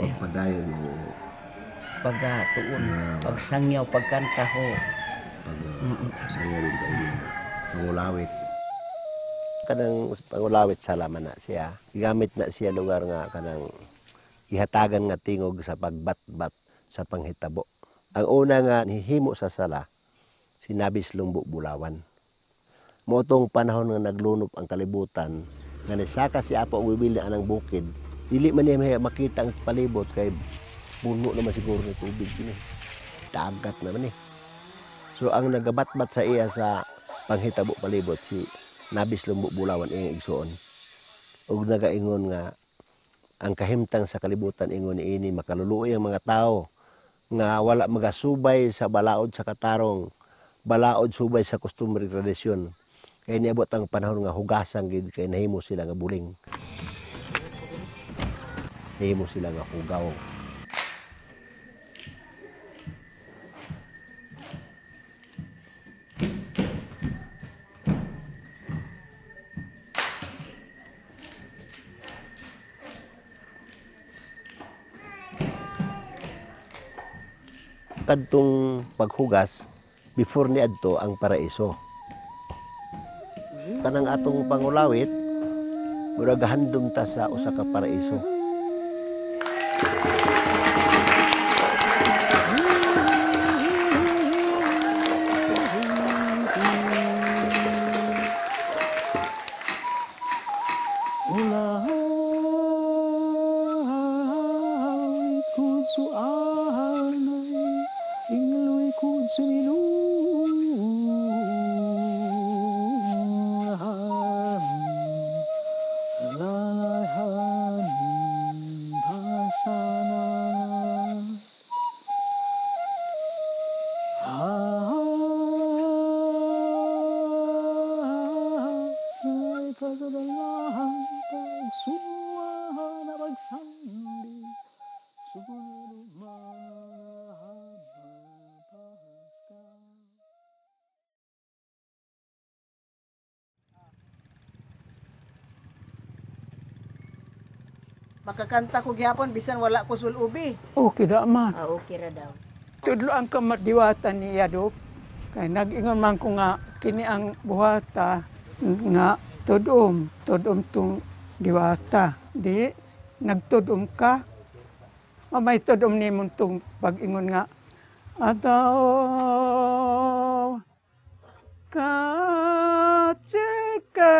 Pagpadayon mo. Pagatuon, pagsangyaw, pagkanta ho. Pagsangyaw kayo. Pangulawit. Kanang pangulawit salaman na siya. Gamit na siya lugar nga kanang ihatagan nga tingog sa pagbat-bat sa panghitabo. Ang una nga hihimo sa sala, sinabis Lumbo Bulawan. Motong panahon nga naglunop ang kalibutan, nga nisaka si Apo Uwibil na anang bukid, dili man niya makita ang palibot kay puno naman siguro ng tubig ni. Dagat naman eh. So ang nagabat-bat sa iya sa panghitabo palibot si Nabis Lumbo Bulawan iyang igsuon. Ug nagaingon nga ang kahimtang sa kalibutan ingon ini makaluluoy ang mga tao nga wala magasubay sa balaod sa katarong, balaod subay sa customary tradisyon. Kaya niabot ang panahon nga hugasan gid kay nahimo sila nga buling. Nahimo sila nga hugaw. Kadtong paghugas, before ni adto ang paraiso. Kanang atong pangulawit, murag handom ta sa usa ka paraiso. Makakanta ko gyapon bisan wala ko sulubi. Okay ra man. Okay ra daw. Tudlo ang kamadiwata niya do. Kay nag-ingon man ko nga kini ang buhata nga tudom tong diwata. Di nagtudom ka. Mamay tudom nimon tong pag-ingon nga ataw kachika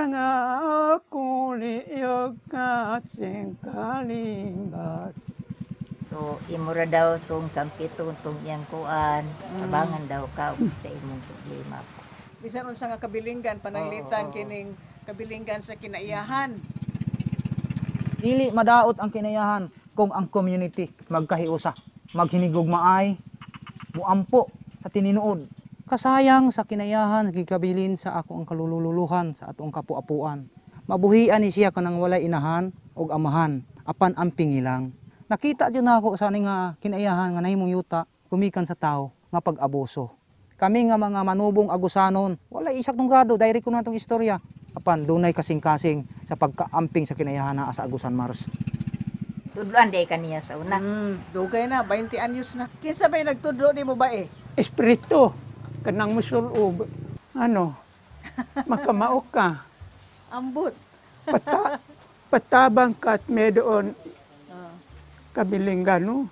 nga kuliyog kaching kalimbat. So imo ra daw tong sampitong tong iyang kuan, abangan daw ka sa imong problema. Bisan unsa nga kabilinggan pananglitan kining kabilinggan sa kinaiyahan. Dili madaot ang kinayahan kung ang community magkahiusa, maghinigugmaay, muampo sa tininuod. Kasayang sa kinayahan gikabilin sa ako ang kalululuhan sa atong kapuapuan. Mabuhian ni siya kanang walay inahan og amahan, apan ang pingilang. Nakita jud nako sa ning kinayahan nga nahimong yuta kumikan sa tao nga pag-abuso. Kami nga mga manubong agusanon, walay isak tong grado dayri ko natong istorya. Apan dunay kasing-kasing sa pagkaamping sa kinayahan naa sa Agusan Mars. Tudloan day kaniya sa una. Dugay na 20 anyos na. Kinsa may nagtudlo nimo ba eh? Espiritu kanang musulob ano makamao ka Ambot. Patabang ka at may doon kabilinggan no.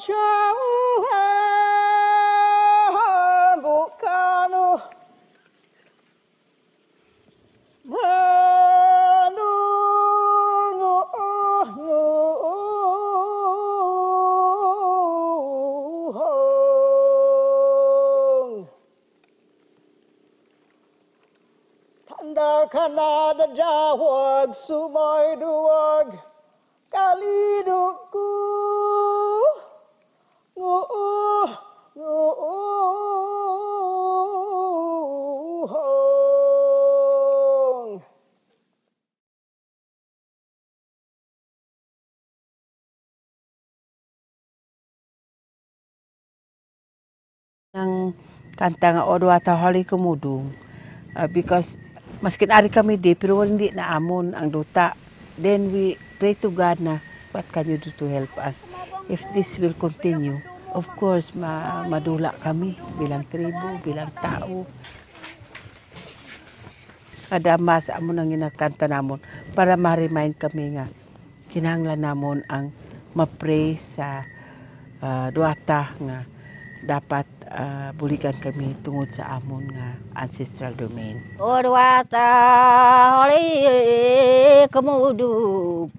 Jauhan bukano Tanda kanada jawag sumay duwag kalidukku Ang kanta nga Odwata Hali Kumudong. Because maskin ari kami di, pero hindi na amon ang duta. Then we pray to God na, what can you do to help us? If this will continue, of course, madula kami bilang tribo, bilang tao. Kada mas amo nang ginakanta namon para ma-remind kami nga kinahanglan namon ang ma-pray sa duata nga dapat bulikan kami tungod sa amon nga ancestral domain. Odwata holi kumudug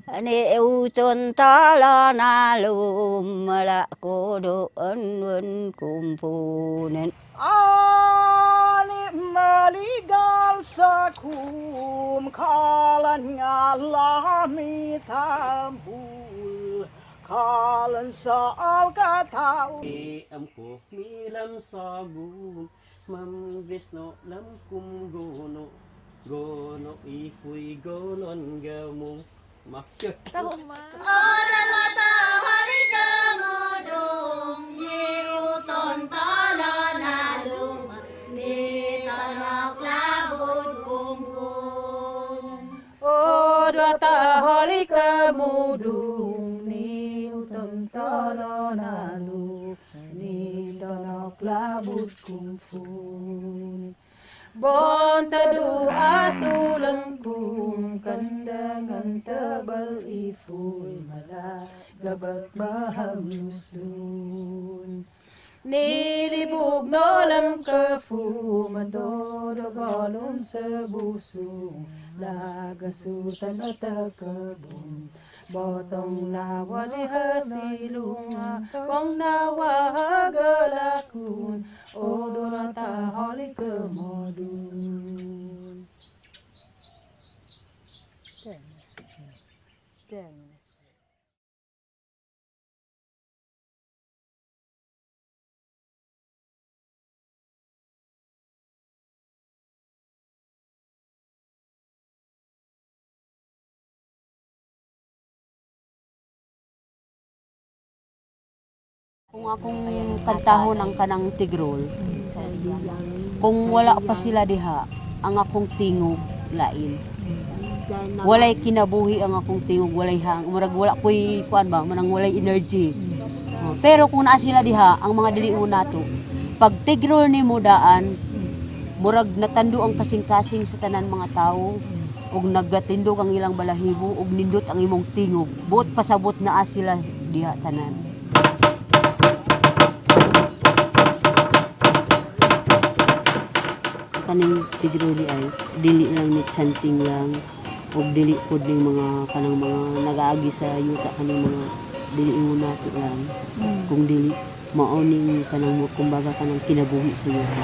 ani uton tala nalum mala kodo anwen kumpunen ani maligal sa kalan nga lami tambul kalan sa alkatao amko milam sabun mambis no lam kum gono gono ifuy gonon gamu maksud Oran mata hari kamodong Yiuton tala nalum Di tanak labod kumpun Odwata Hali Kumudong Niuton tala nalum Ni tanak labod kumpun Bontadu atulang kum kandangan tabal ifuy mala gabat bahamusdun nilibog nolam kafu madodogalon sa busong lagasutan at kabun botong nawa ni hasilunga kong nawa hagalakun Odwata Hali Kumudong. Kung akong kantahon ang kanang Tigrol, kung wala pa sila diha, ang akong tingog lain. Walay kinabuhi ang akong tingog, walay hang, murag wala ko'y kuan ba, manang walay energy. Pero kung naa sila diha, ang mga diliun nato, pag Tigrol ni mo daan, murag natando ang kasing-kasing sa tanan mga tao, ug naggatindog ang ilang balahibo, ug nindot ang imong tingog. Buot pasabot naa sila diha tanan. Kaning Tigroli ay dili lang ni chanting lang ug dili pod ning mga kanang mga nagaagi sa yuta kaning mga dili mo nato lang kung dili mao ning kanang kumbaga kanang kinabuhi sa yuta.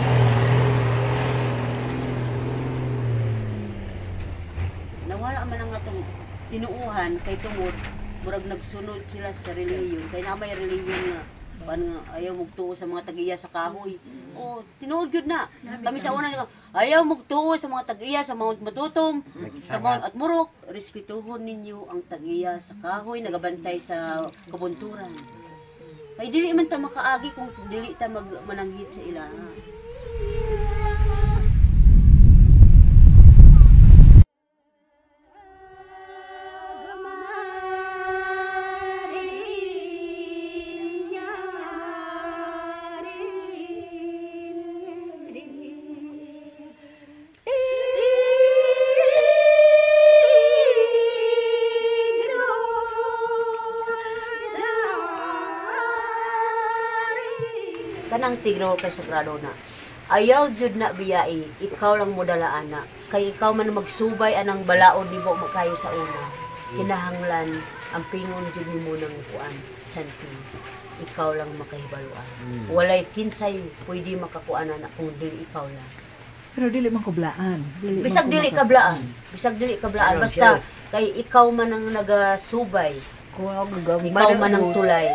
Nawala man ang atong tinuuhan kay tungod murag nagsunod sila sa reliyon kay na may reliyon nga ayaw mugtuo sa mga tag-iya sa kahoy. Oh, tinuod gyud na. Kami sa una ayaw mugtuo sa mga tag-iya sa Mount Matutom, sa Mount Atmurok. Respetuhon ninyo ang tag-iya sa kahoy nagabantay sa kabunturan. Kay dili man ta makaagi kung dili ta mananghid sa ila. Kanang Tigrol kay sagrado na. Ayaw gyud na biyai, ikaw lang mo dalaan na. Kay ikaw man magsubay anang balaod nimo makayo sa una. Kinahanglan ang pingon gyud nimo nang kuan, chanting. Ikaw lang makahibaluan. Walay kinsay pwede makakuanan na kung dili ikaw lang. Pero dili man kublaan. Bisag dili kablaan. Bisag dili kablaan basta kay ikaw man ang nagasubay. Ikaw man ang tulay.